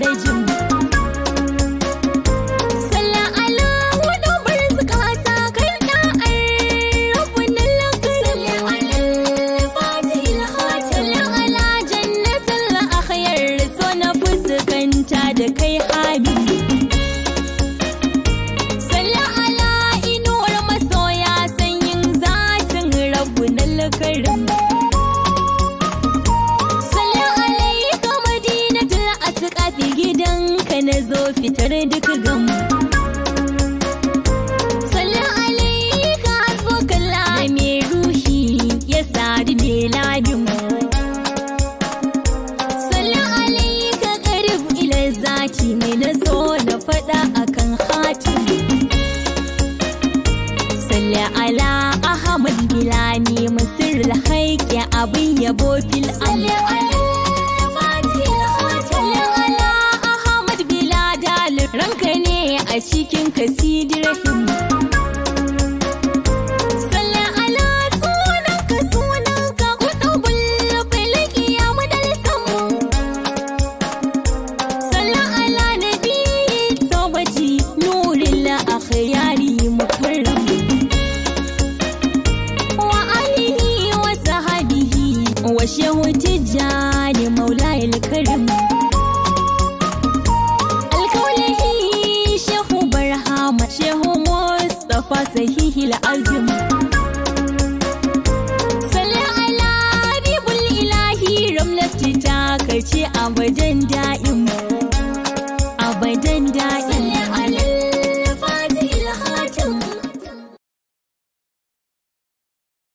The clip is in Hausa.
rajim. Salla ala wani barzuka ta kai ɗa'ar rabunan lakarim. Salla ala fatihil khatim. Salla ala jannatul akhyar so na fuskanta da kai habi. Salla ala inuwar masoya sanyin zatin rabunan lakarim. Kafi gidanka na zo fitar duk gamu. Sallan alaika hasbukalla mai ruhi ya sadu mai labinmu. Sallan alaika karib ila zaki mai na so na faɗa akan hatimi. Sallan ala Ahmad Bilani masirul haƙi abin yabo fil Allah. Ranka ne a cikin kasidirahim. Sallan ala sunanka kutubul falaki ya madalsamu. Sallan ala nabi tawbati nuril akhyari mukarram. Wa alihi wa sahabihi wa shehu tijjani maulayil karim. Shehu Mustapha sahihil azim. Sallan ala habibul ilahi ramlati ta kace a wajen da